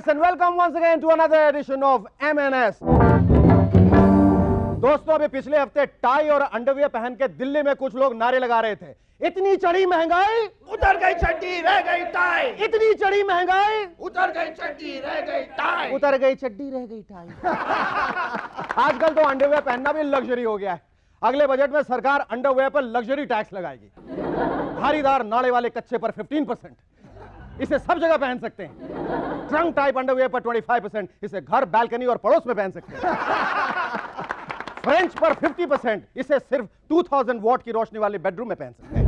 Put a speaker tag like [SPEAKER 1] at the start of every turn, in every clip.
[SPEAKER 1] viewers and welcome once again to another edition of MNS. दोस्तों, अभी पिछले हफ्ते टाई और अंडरवियर पहन के दिल्ली में कुछ लोग नारे लगा रहे थे, इतनी चढ़ी महंगाई,
[SPEAKER 2] उतर गई चड्डी रह गई टाई,
[SPEAKER 1] इतनी चढ़ी महंगाई,
[SPEAKER 2] उतर गई चड्डी रह गई टाई,
[SPEAKER 1] उतर गई चड्डी रह गई टाई। आजकल तो अंडरवियर पहनना भी लग्जरी हो गया है। अगले बजट में सरकार अंडरवियर पर लग्जरी टैक्स लगाएगी। धारीदार नाड़े वाले कच्चे पर 15%, इसे सब जगह पहन सकते हैं। ट्रंक टाइप अंडरवियर पर 25%, इसे घर, बालकनी और पड़ोस में पहन सकते हैं। फ्रेंच पर 50%, इसे सिर्फ 2000 वॉट की रोशनी वाले बेडरूम में पहन सकते हैं।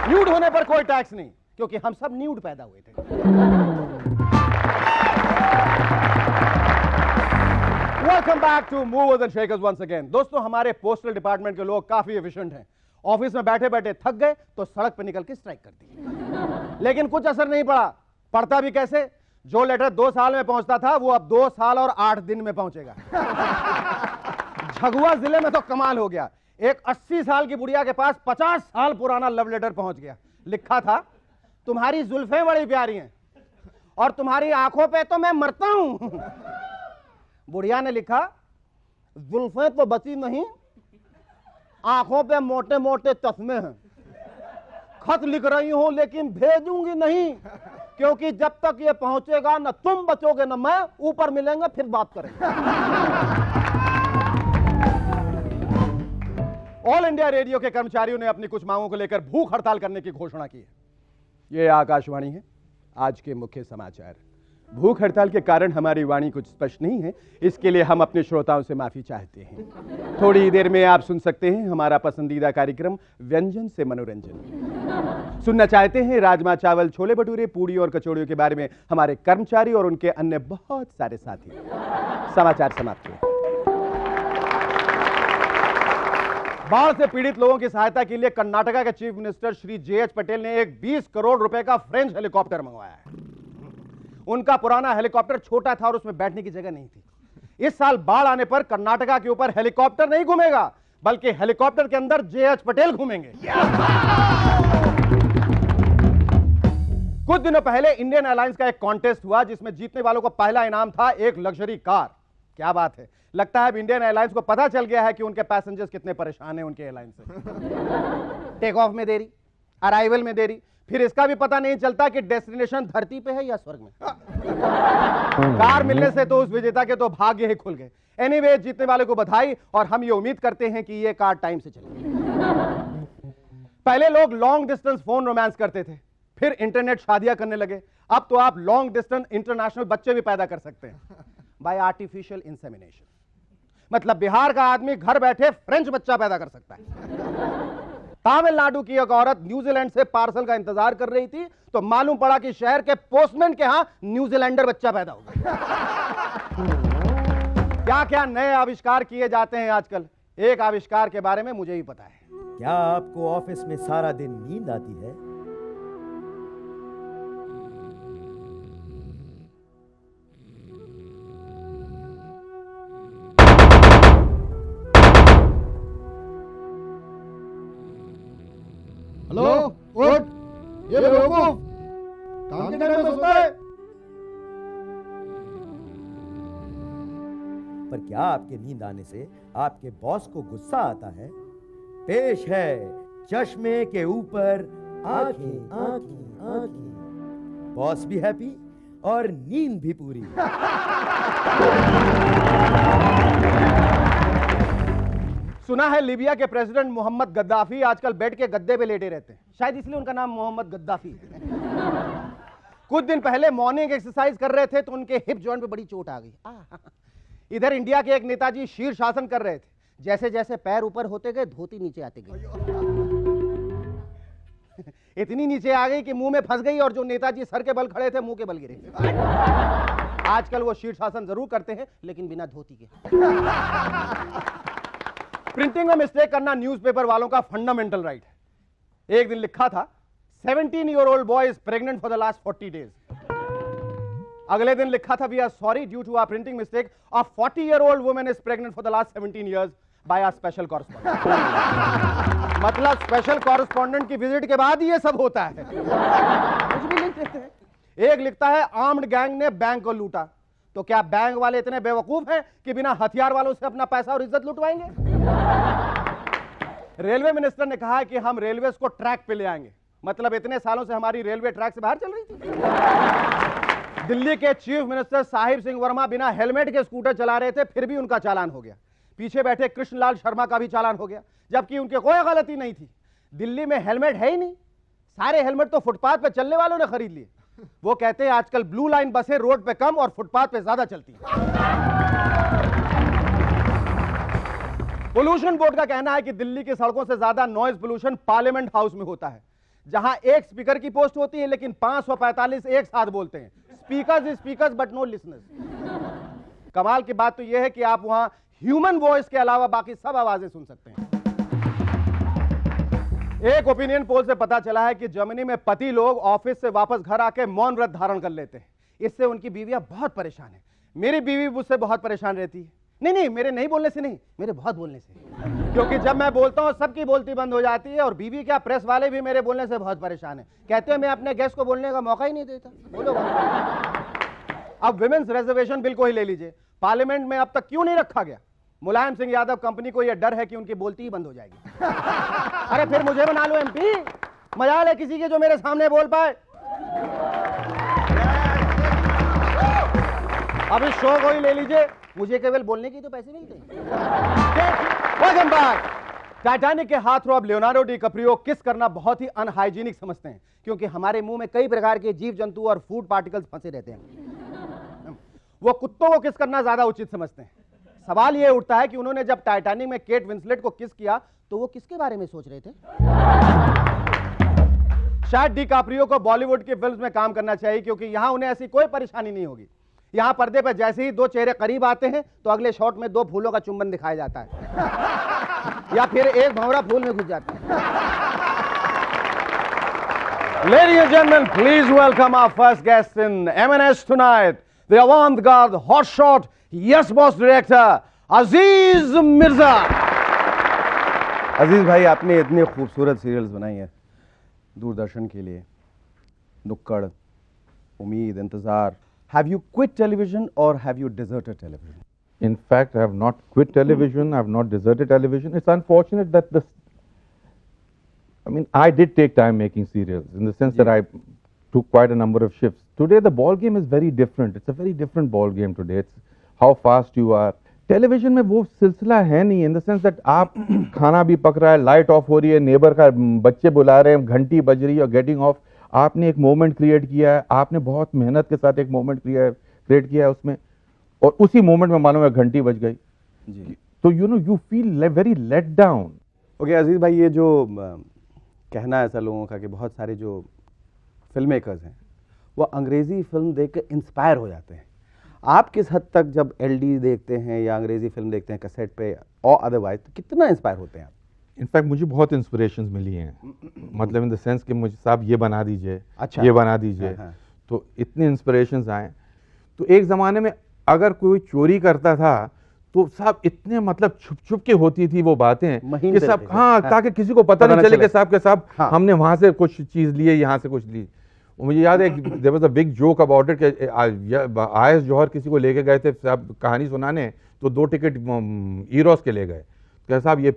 [SPEAKER 1] न्यूड होने पर कोई टैक्स नहीं, क्योंकि हम सब न्यूड पैदा हुए थे। Welcome back to movers and shakers once again. दोस्तों, हमारे पोस्टल डिपार्टमेंट के लोग काफी एफिशिएंट हैं। ऑफिस में बैठे बैठे थक गए तो सड़क पर निकल के स्ट्राइक कर दी, लेकिन कुछ असर नहीं पड़ा। पड़ता भी कैसे? जो लेटर 2 साल में पहुंचता था वो अब 2 साल और 8 दिन में पहुंचेगा। झाबुआ जिले में तो कमाल हो गया। एक 80 साल की बुढ़िया के पास 50 साल पुराना लव लेटर पहुंच गया। लिखा था, तुम्हारी जुल्फें बड़ी प्यारी हैं और तुम्हारी आंखों पे तो मैं मरता हूं। बुढ़िया ने लिखा, जुल्फें तो बची नहीं, आंखों पे मोटे मोटे तस्मे हैं। खत लिख रही हूं लेकिन भेजूंगी नहीं, क्योंकि जब तक ये पहुंचेगा न तुम बचोगे न मैं। ऊपर मिलेंगे फिर बात करेंगे। ऑल इंडिया रेडियो के कर्मचारियों ने अपनी कुछ मांगों को लेकर भूख हड़ताल करने की घोषणा की है। ये आकाशवाणी है। आज के मुख्य समाचार। भूख हड़ताल के कारण हमारी वाणी कुछ स्पष्ट नहीं है, इसके लिए हम अपने श्रोताओं से माफी चाहते हैं। थोड़ी देर में आप सुन सकते हैं हमारा पसंदीदा कार्यक्रम व्यंजन से मनोरंजन। सुनना चाहते हैं राजमा चावल, छोले भटूरे, पूड़ी और कचौड़ियों के बारे में हमारे कर्मचारी और उनके अन्य बहुत सारे साथी। समाचार समाप्त हुए। बाढ़ से पीड़ित लोगों की सहायता के लिए कर्नाटका के chief minister Shri JH Patel ने एक 20 करोड़ रुपए का फ्रेंच हेलीकॉप्टर मंगवाया है। उनका पुराना हेलीकॉप्टर छोटा था और उसमें बैठने की जगह नहीं थी। इस साल बाढ़ आने पर कर्नाटका के ऊपर हेलीकॉप्टर नहीं घूमेगा, बल्कि हेलीकॉप्टर के अंदर JH पटेल घूमेंगे। कुछ दिनों पहले इंडियन एयरलाइंस का एक कॉन्टेस्ट हुआ, जिसमें जीतने वालों को पहला इनाम था एक लग्जरी कार। क्या बात है! लगता है अब इंडियन एयरलाइंस को पता चल गया है कि उनके पैसेंजर्स कितने परेशान हैं उनके एयरलाइन से। टेक ऑफ में देरी, अराइवल में देरी, फिर इसका भी पता नहीं चलता कि डेस्टिनेशन धरती पे है या स्वर्ग में। कार मिलने से तो उस विजेता के तो भाग्य ही खुल गए। एनीवे, जीतने वाले को बधाई, और हम ये उम्मीद करते हैं कि ये कार टाइम से चलेगी। पहले लोग लॉन्ग डिस्टेंस फोन रोमांस करते थे, फिर इंटरनेट शादियां करने लगे। अब तो आप लॉन्ग डिस्टेंस इंटरनेशनल बच्चे भी पैदा कर सकते हैं बाय आर्टिफिशियल इंसेमिनेशन। मतलब बिहार का आदमी घर बैठे फ्रेंच बच्चा पैदा कर सकता है। तमिलनाडु की एक औरत न्यूजीलैंड से पार्सल का इंतजार कर रही थी, तो मालूम पड़ा कि शहर के पोस्टमैन के यहां न्यूजीलैंडर बच्चा पैदा हो गया। क्या क्या नए आविष्कार किए जाते हैं आजकल। एक आविष्कार के बारे में मुझे ही पता है।
[SPEAKER 3] क्या आपको ऑफिस में सारा दिन नींद आती है?
[SPEAKER 2] हेलो, उठ। ये बेवकूफ काम के टाइम में सोता है।
[SPEAKER 3] पर क्या आपके नींद आने से आपके बॉस को गुस्सा आता है? पेश है चश्मे के ऊपर आंखें, आंखें, आंखें। बॉस भी हैप्पी और नींद भी पूरी।
[SPEAKER 1] सुना है लीबिया के प्रेसिडेंट मोहम्मद गद्दाफी आजकल बेड के गद्दे पे लेटे रहते हैं, शायद इसलिए उनका नाम मोहम्मद गद्दाफी है। कुछ दिन पहले मॉर्निंग एक्सरसाइज कर रहे थे तो उनके हिप जॉइंट पे बड़ी चोट आ गई। इधर इंडिया के एक नेताजी शीर्ष शासन कर रहे थे, जैसे जैसे पैर ऊपर होते गए धोती नीचे आते गई। इतनी नीचे आ गई कि मुंह में फंस गई, और जो नेताजी सर के बल खड़े थे मुंह के बल गिरे। आजकल वो शीर्ष शासन जरूर करते हैं, लेकिन बिना धोती के। प्रिंटिंग में मिस्टेक करना न्यूज़पेपर वालों का फंडामेंटल राइट है। एक दिन लिखा था, 17-year-old boy is pregnant for the last 40 days. अगले दिन लिखा था, we are sorry due to our printing mistake, a 40-year-old woman is pregnant for the last 17 years by a special correspondent. मतलब स्पेशल कॉरेस्पॉन्डेंट की visit के बाद ही ये सब होता है। कुछ भी लिख देते हैं। एक लिखता है आर्म्ड गैंग ने बैंक को लूटा। तो क्या बैंक वाले इतने बेवकूफ हैं कि बिना हथियार वालों से अपना पैसा और इज्जत लुटवाएंगे? रेलवे मिनिस्टर ने कहा है कि हम रेलवेज को ट्रैक पे ले आएंगे। मतलब इतने सालों से हमारी रेलवे ट्रैक से बाहर चल रही थी। दिल्ली के चीफ मिनिस्टर साहिब सिंह वर्मा बिना हेलमेट के स्कूटर चला रहे थे, फिर भी उनका चालान हो गया। पीछे बैठे कृष्णलाल शर्मा का भी चालान हो गया, जबकि उनकी कोई गलती नहीं थी। दिल्ली में हेलमेट है ही नहीं, सारे हेलमेट तो फुटपाथ पे चलने वालों ने खरीद लिए। वो कहते हैं आजकल ब्लू लाइन बसें रोड पे कम और फुटपाथ पे ज्यादा चलती हैं। पोल्यूशन बोर्ड का कहना है कि दिल्ली की सड़कों से ज्यादा नॉइज पोल्यूशन पार्लियामेंट हाउस में होता है, जहां एक स्पीकर की पोस्ट होती है लेकिन 545 एक साथ बोलते हैं। Speakers but no listeners. कमाल की बात तो यह है कि आप वहां ह्यूमन वॉइस के अलावा बाकी सब आवाजें सुन सकते हैं। एक ओपिनियन पोल से पता चला है कि जर्मनी में पति लोग ऑफिस से वापस घर आके मौन व्रत धारण कर लेते हैं। इससे उनकी बीवियां बहुत परेशान है। मेरी बीवी मुझसे बहुत परेशान रहती है। नहीं, मेरे नहीं बोलने से नहीं, मेरे बहुत बोलने से। क्योंकि जब मैं बोलता हूं सबकी बोलती बंद हो जाती है। और बीवी क्या, प्रेस वाले भी मेरे बोलने से बहुत परेशान है। कहते हैं मैं अपने गेस्ट को बोलने का मौका ही नहीं देता। बोलो। अब विमेन्स रिजर्वेशन बिल को ही ले लीजिए, पार्लियामेंट में अब तक क्यों नहीं रखा गया? मुलायम सिंह यादव कंपनी को यह डर है कि उनकी बोलती ही बंद हो जाएगी। अरे फिर मुझे बना लो एमपी, मजाल है किसी के जो मेरे सामने बोल पाए। अब इस शो को ही ले लीजिए, मुझे केवल बोलने की तो पैसे मिलते हैं। टाइटैनिक के हाथों अब लियोनार्डो डिकैप्रियो किस करना बहुत ही अनहाइजीनिक समझते हैं, क्योंकि हमारे मुंह में कई प्रकार के जीव जंतु और फूड पार्टिकल्स फंसे रहते हैं। वो कुत्तों को किस करना ज्यादा उचित समझते हैं। सवाल यह उठता है कि उन्होंने जब टाइटैनिक में केट विंसलेट को किस किया तो वो किसके बारे में सोच रहे थे? शायद डिकैप्रियो को बॉलीवुड की फिल्म्स में काम करना चाहिए, क्योंकि यहां उन्हें ऐसी कोई परेशानी नहीं होगी। यहां पर्दे पर जैसे ही दो चेहरे करीब आते हैं तो अगले शॉट में दो फूलों का चुंबन दिखाया जाता है या फिर एक भंवरा फूल में घुस जाता है। Ladies and gentlemen, please welcome our first guest in M&S tonight, the avant-garde hotshot Yes Boss director अजीज मिर्जा। अजीज भाई, आपने इतनी खूबसूरत सीरियल्स बनाई हैं दूरदर्शन के लिए, नुक्कड़, उम्मीद, इंतजार। Have you quit television or have you deserted television?
[SPEAKER 4] In fact, I have not quit television. I have not deserted television. It's unfortunate that I did take time making serials in the sense that I took quite a number of shifts. Today, the ball game is very different. It's a very different ball game today. It's how fast you are. Television में वो सिलसिला है नहीं, in the sense that आप खाना भी पक रहा है, लाइट ऑफ हो रही है, नेबर का बच्चे बुला रहे हैं, घंटी बज रही है, गेटिंग ऑफ। आपने एक मोमेंट क्रिएट किया है, आपने बहुत मेहनत के साथ एक मोमेंट क्रिएट किया है उसमें, और उसी मोमेंट में मालूम है घंटी बज गई जी। तो you feel very let down.
[SPEAKER 1] Okay Aziz भाई, ये जो कहना है ऐसा लोगों का कि बहुत सारे जो फिल्म मेकर्स हैं वो अंग्रेजी फिल्म देख के इंस्पायर हो जाते हैं। आप किस हद तक जब एलडी देखते हैं या अंग्रेजी फिल्म देखते हैं कैसेट पे और अदरवाइज, तो कितना इंस्पायर होते हैं आप?
[SPEAKER 4] इनफैक्ट मुझे बहुत इंस्पिरेशंस मिली हैं, मतलब इन द सेंस कि मुझे साहब ये बना दीजिए,
[SPEAKER 1] अच्छा,
[SPEAKER 4] ये बना दीजिए। हाँ। तो इतने इंस्पिरेशंस आए। तो एक ज़माने में अगर कोई चोरी करता था तो साहब इतने मतलब छुप छुप के होती थी वो बातें कि साहब हाँ, ताकि किसी को पता नहीं चले कि साहब हमने वहाँ से कुछ चीज़ ली है, यहाँ से कुछ ली। मुझे याद है there was a big joke about it कि आयस जौहर किसी को लेके गए थे साहब कहानी सुनाने, तो 2 टिकट ईरोस के ले गए। क्या साहब ये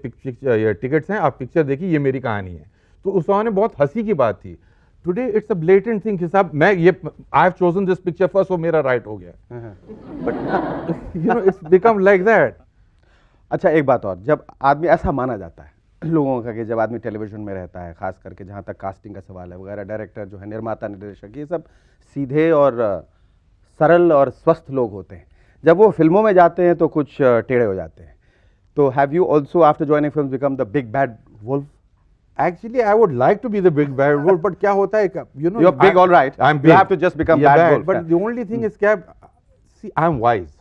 [SPEAKER 4] टिकट्स हैं, आप पिक्चर देखिए, ये मेरी कहानी है। तो उस समय बहुत हंसी की बात थी। Today it's a blatant thing कि साहब मैं ये I have chosen this picture first, वो मेरा राइट हो गया। But you know it's become like that.
[SPEAKER 1] अच्छा एक बात और, जब आदमी ऐसा माना जाता है लोगों का कि जब आदमी टेलीविजन में रहता है, खास करके जहाँ तक कास्टिंग का सवाल है वगैरह, डायरेक्टर जो है, निर्माता, निर्देशक, ये सब सीधे और सरल और स्वस्थ लोग होते हैं। जब वो फिल्मों में जाते हैं तो कुछ टेढ़े हो जाते हैं। तो have you also after joining films become the big bad wolf?
[SPEAKER 4] Actually, I would like to be the big bad wolf, but क्या होता है, you know,
[SPEAKER 1] you're big, all right.
[SPEAKER 4] I'm big.
[SPEAKER 1] You have to just become bad wolf.
[SPEAKER 4] But the only thing is क्या, see, I'm wise.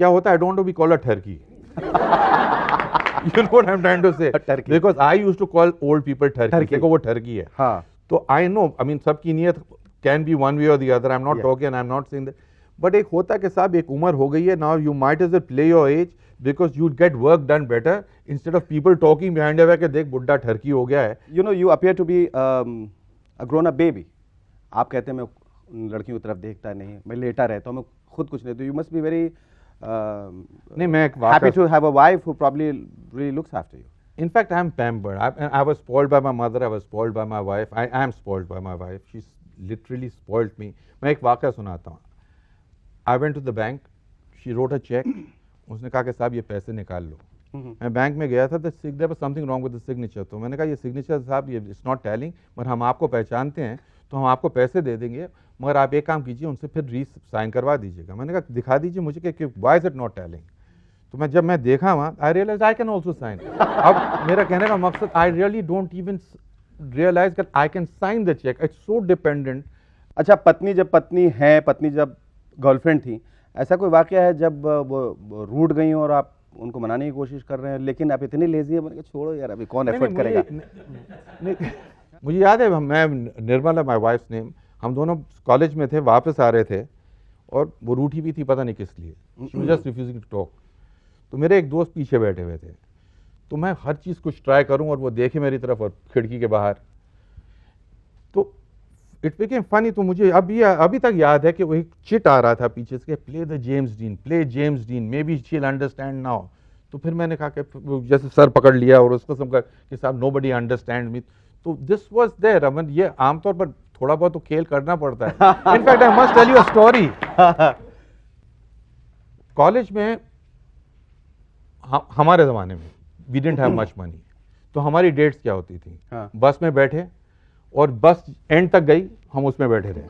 [SPEAKER 4] क्या होता है, I don't want to be called a turkey. You know what I'm trying to say?
[SPEAKER 1] A turkey.
[SPEAKER 4] Because I used to call old people turkey. देखो वो turkey है.
[SPEAKER 1] हाँ.
[SPEAKER 4] तो I know, I mean सबकी नीयत can be one way or the other. I'm not talking, I'm not saying that. But एक होता है कि साहब एक उम्र हो गई है, now you might as well play your age. Because you'd get work done better instead of people talking behind your back कि देख बुड्ढा ठरकी हो गया है।
[SPEAKER 1] You know, you appear to be a grown-up baby. आप कहते हैं मैं उन लड़कियों की तरफ देखता नहीं, मैं लेटा रहता हूँ, मैं खुद कुछ नहीं, तो यू मस्ट बी वेरी
[SPEAKER 4] नहीं, मैं एक
[SPEAKER 1] happy to have a wife who probably really looks after you.
[SPEAKER 4] In fact, I am pampered. I was spoiled by my mother. I was spoiled by my wife. I am spoiled by my wife. She's literally spoiled me. मैं एक वाक़या सुनाता हूँ. I went to the bank. She wrote a check. उसने कहा कि साहब ये पैसे निकाल लो. मैं बैंक में गया था तो there was something wrong with the signature. तो मैंने कहा ये signature साहब ये it's not telling, मगर हम आपको पहचानते हैं तो हम आपको पैसे दे देंगे, मगर आप एक काम कीजिए उनसे फिर साइन करवा दीजिएगा. मैंने कहा दिखा दीजिए मुझे कि why is it not telling. तो जब मैं देखा वहाँ I realise I can also sign. अब मेरा कहने का मकसद I really don't even realise that I can sign the cheque. It's so dependent.
[SPEAKER 1] अच्छा, पत्नी जब गर्लफ्रेंड थी, ऐसा कोई वाकया है जब वो रूठ गई और आप उनको मनाने की कोशिश कर रहे हैं लेकिन आप इतनी लेजी है, मैंने कहा छोड़ो यार अभी कौन एफर्ट करेगा.
[SPEAKER 4] मुझे याद है मैं निर्मला माय वाइफ्स नेम, हम दोनों कॉलेज में थे, वापस आ रहे थे और वो रूठी भी थी, पता नहीं किस लिए. She was just refusing to talk. तो मेरे एक दोस्त पीछे बैठे हुए थे, तो मैं हर चीज़ कुछ ट्राई करूं और वो देखे मेरी तरफ और खिड़की के बाहर. तो इट बिकेम फनी. तो मुझे अभी तक याद है कि वो एक चिट आ रहा था पीछे से, play James dean, may be she will understand now. तो फिर मैंने कहा कि जैसे सर पकड़ लिया और उसको समझा कि साहब नोबडी अंडरस्टैंड मी. तो दिस वाज देयर. अमन ये आमतौर पर थोड़ा बहुत तो खेल करना पड़ता है. In fact I must tell you a story. College में हमारे ज़माने में we didn't have much money, तो हमारी डेट्स क्या होती थी, बस में बैठे और बस एंड तक गई, हम उसमें बैठे रहे.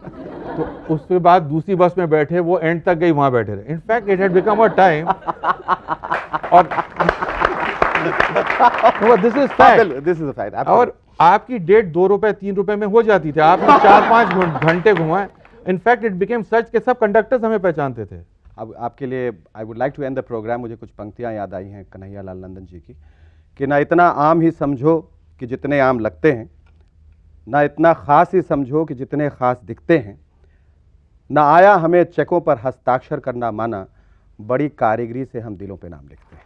[SPEAKER 4] तो उसके बाद दूसरी बस में बैठे, वो एंड तक गई, वहाँ बैठे रहे. In fact it had become a time. और दिस इज फैक्ट. और आपकी डेट 2 रुपए 3 रुपए में हो जाती थी, आपने 4-5 घंटे घुमाए. इनफैक्ट इट बिकेम सच के सब कंडक्टर्स हमें पहचानते थे.
[SPEAKER 1] अब आपके लिए I would like to end the program. मुझे कुछ पंक्तियां याद आई हैं कन्हैया लाल नंदन जी की, कि ना इतना आम ही समझो कि जितने आम लगते हैं, ना इतना ख़ास ही समझो कि जितने ख़ास दिखते हैं, ना आया हमें चेकों पर हस्ताक्षर करना माना, बड़ी कारीगरी से हम दिलों पे नाम लिखते हैं.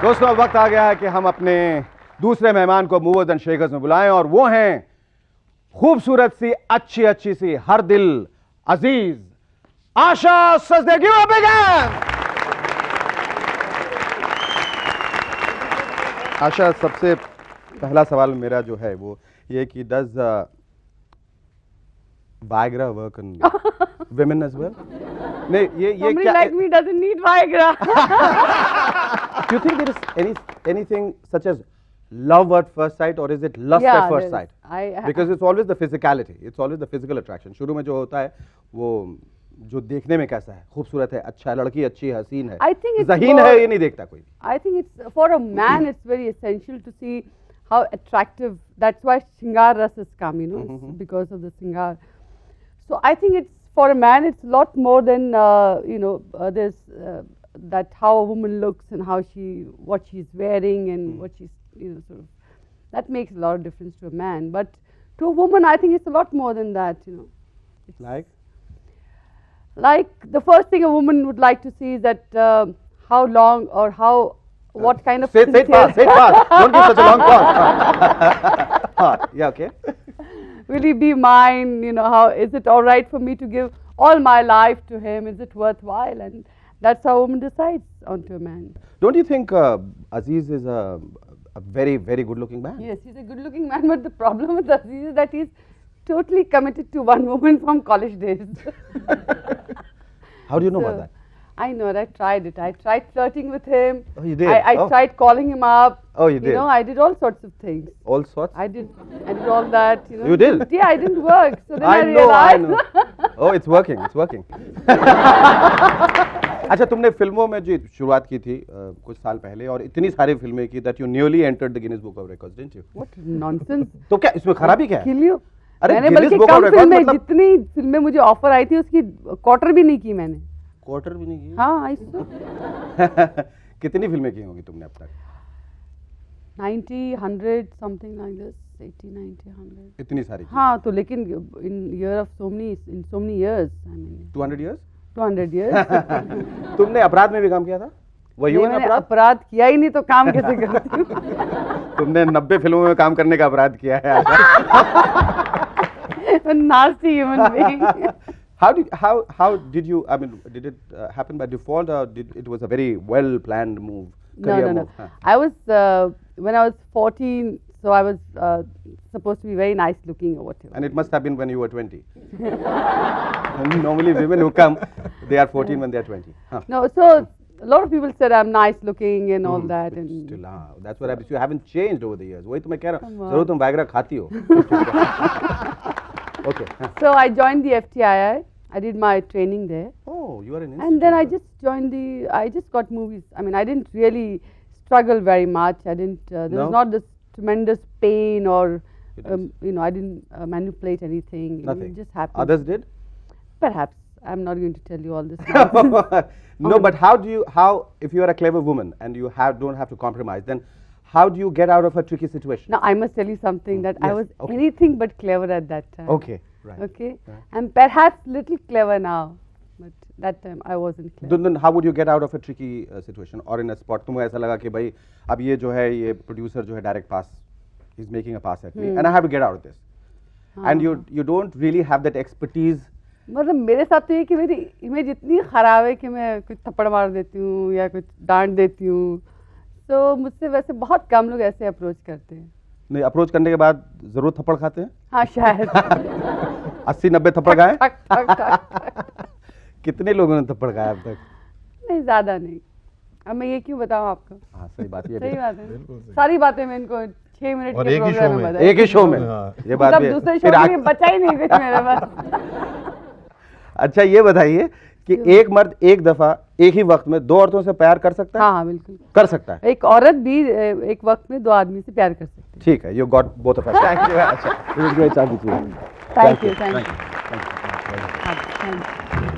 [SPEAKER 1] दोस्तों अब वक्त आ गया है कि हम अपने दूसरे मेहमान को मूवर्स एंड शेकर्स में बुलाएं, और वो हैं खूबसूरत सी, अच्छी सी, हर दिल अजीज आशा सचदेव. आशा, सबसे पहला सवाल मेरा जो है वो ये कि does Viagra work on women as well? नहीं, ये
[SPEAKER 5] Somebody
[SPEAKER 1] क्या
[SPEAKER 5] like me doesn't need Viagra.
[SPEAKER 1] Do you think there is anything such as love at first sight, or is it lust
[SPEAKER 5] Yeah,
[SPEAKER 1] at first
[SPEAKER 5] there
[SPEAKER 1] sight?
[SPEAKER 5] is.
[SPEAKER 1] Because it's always the physicality, it's always the physical attraction. शुरू में जो होता है वो जो देखने में कैसा है, खूबसूरत है, अच्छा है, लड़की अच्छी है, हसीन है,
[SPEAKER 5] I think it's
[SPEAKER 1] ज़हीन है, ये नहीं देखता कोई.
[SPEAKER 5] I think it's for a man. It's very essential to see how attractive. That's why Shingar Ras has come, you know, because of the Shingar. So I think it's for a man. It's a lot more than there's that how a woman looks and what she's wearing and what she's sort of. That makes a lot of difference to a man. But to a woman, I think it's a lot more than that. It's like the first thing a woman would like to see is that how long or what kind of.
[SPEAKER 1] Say it fast. Don't give such a long pause. Yeah, okay.
[SPEAKER 5] Will he be mine? How is it all right for me to give all my life to him? Is it worthwhile? And that's how a woman decides onto a man.
[SPEAKER 1] Don't you think Aziz is a very, very good-looking man?
[SPEAKER 5] Yes, he's a good-looking man. But the problem with Aziz is that he's totally committed to one woman from college days.
[SPEAKER 1] How do you know about that?
[SPEAKER 5] I know it. I tried it. I tried flirting with him.
[SPEAKER 1] Oh, you did?
[SPEAKER 5] I tried calling him up.
[SPEAKER 1] Oh, you did?
[SPEAKER 5] I did all sorts of things.
[SPEAKER 1] All sorts?
[SPEAKER 5] I did all that.
[SPEAKER 1] You did?
[SPEAKER 5] Yeah, it didn't work. So then I
[SPEAKER 1] I
[SPEAKER 5] realized.
[SPEAKER 1] know. Oh, it's working. अच्छा, तुमने फिल्मों में जो शुरुआत की थी कुछ साल पहले और इतनी सारी फिल्में की that you nearly entered the Guinness Book of Records, didn't you?
[SPEAKER 5] What nonsense.
[SPEAKER 1] तो क्या इसमें खराबी क्या है?
[SPEAKER 5] Kill you.
[SPEAKER 1] अरे
[SPEAKER 5] मैंने
[SPEAKER 1] Guinness
[SPEAKER 5] बल्कि
[SPEAKER 1] Book of
[SPEAKER 5] कम
[SPEAKER 1] Records
[SPEAKER 5] फिल्में
[SPEAKER 1] मतलब
[SPEAKER 5] जितनी फिल्में मुझे ऑफर आई थी उसकी क्वार्टर भी नहीं की मैंने.
[SPEAKER 1] क्वार्टर भी नहीं की?
[SPEAKER 5] हाँ, ऐसा.
[SPEAKER 1] कितनी फिल्में की होंगी तुमने अब तक?
[SPEAKER 5] 90, 100, something like this. 80, 90, 100.
[SPEAKER 1] इतनी सारी की?
[SPEAKER 5] हाँ, तो लेकिन in so many years, I mean.
[SPEAKER 1] 200 years?
[SPEAKER 5] 200 years.
[SPEAKER 1] तुमने अपराध में भी काम किया था? Were you in
[SPEAKER 5] मैंने
[SPEAKER 1] अपराध?
[SPEAKER 5] अपराध किया ही नहीं तो काम कैसे करती हूँ?
[SPEAKER 1] तुमने 90 फिल्मों में काम करने का अपराध किया है
[SPEAKER 5] Nasty human being.
[SPEAKER 1] how did you, I mean, did it happen by default, or it was a very well planned move?
[SPEAKER 5] No,
[SPEAKER 1] career
[SPEAKER 5] no, no.
[SPEAKER 1] move? Huh.
[SPEAKER 5] I was when I was 14, so I was supposed to be very nice looking or whatever.
[SPEAKER 1] And it must have been when you were 20. Normally women who come, they are 14 when they are 20. Huh.
[SPEAKER 5] No, so a lot of people said I'm nice looking and all that,
[SPEAKER 1] But
[SPEAKER 5] and
[SPEAKER 1] still, that's what happens. You haven't changed over the years. वही तो मैं कह रहा
[SPEAKER 5] Come
[SPEAKER 1] हूँ.
[SPEAKER 5] on.
[SPEAKER 1] जरूर तुम Viagra खाती हो. Okay. Huh.
[SPEAKER 5] so I joined the FTII. I did my training there,
[SPEAKER 1] Oh, you are an
[SPEAKER 5] and then I
[SPEAKER 1] institute.
[SPEAKER 5] just joined the. I just got movies. I mean, I didn't really struggle very much. I didn't. There
[SPEAKER 1] No?
[SPEAKER 5] was not this tremendous pain or.
[SPEAKER 1] It was-
[SPEAKER 5] You know, I didn't manipulate anything.
[SPEAKER 1] Nothing.
[SPEAKER 5] It just happened.
[SPEAKER 1] Others did?
[SPEAKER 5] Perhaps. I'm not going to tell you all this. nonsense.
[SPEAKER 1] No, but how if you are a clever woman and you don't have to compromise, then how do you get out of a tricky situation?
[SPEAKER 5] Now, I must tell you something that I
[SPEAKER 1] Yes,
[SPEAKER 5] was
[SPEAKER 1] okay.
[SPEAKER 5] anything but clever at that time.
[SPEAKER 1] Okay, right.
[SPEAKER 5] Okay.
[SPEAKER 1] Right.
[SPEAKER 5] I'm perhaps little clever now, but that time I wasn't clever.
[SPEAKER 1] Then how would you get out of a tricky situation or in a spot? तुम्हें ऐसा लगा कि भाई अब ये जो है ये producer जो है direct pass, he's making a pass at me, and I have to get out of this. And you don't really have that expertise.
[SPEAKER 5] मतलब मेरे साथ तो ये कि मेरी इमेज इतनी खराब है कि मैं कुछ थप्पड़ मार देती हूँ या कुछ डांट देती हूँ, तो मुझसे वैसे बहुत कम लोग ऐसे अप्रोच करते हैं.
[SPEAKER 1] नहीं अप्रोच करने के बाद जरूर थप्पड़ खाते हैं.
[SPEAKER 5] हाँ शायद.
[SPEAKER 1] 80-90 थप्पड़ खाए.
[SPEAKER 5] ठक, ठक, ठक.
[SPEAKER 1] कितने लोगों ने थप्पड़ खाया अब तक?
[SPEAKER 5] नहीं ज़्यादा नहीं. अब मैं ये क्यों बताऊँ आपको?
[SPEAKER 1] हाँ सही बात ये
[SPEAKER 5] सही
[SPEAKER 1] भी.
[SPEAKER 5] बात है. सारी बातें मैं इनको 6 मिनट
[SPEAKER 2] और
[SPEAKER 5] के
[SPEAKER 2] एक ही
[SPEAKER 5] प्रोग्राम
[SPEAKER 2] show
[SPEAKER 5] में
[SPEAKER 2] में.
[SPEAKER 5] बताई.
[SPEAKER 1] एक ही शो में
[SPEAKER 2] हाँ.
[SPEAKER 1] ये बात
[SPEAKER 5] मतलब
[SPEAKER 1] भी है.
[SPEAKER 5] दूसरे
[SPEAKER 1] फिर
[SPEAKER 5] शो के लिए बचा ही नहीं कुछ मेरे पास.
[SPEAKER 1] अच्छा ये बताइए कि एक मर्द एक दफा एक ही वक्त में 2 औरतों से प्यार कर सकता है?
[SPEAKER 5] हाँ हाँ बिल्कुल.
[SPEAKER 1] कर सकता है.
[SPEAKER 5] एक औरत भी एक वक्त में 2 आदमी से प्यार कर सकती है.
[SPEAKER 1] ठीक है. You got both of us. Thank you. अच्छा. It was great talking to you.
[SPEAKER 5] Thank you.
[SPEAKER 1] Thank you.
[SPEAKER 5] Thank you.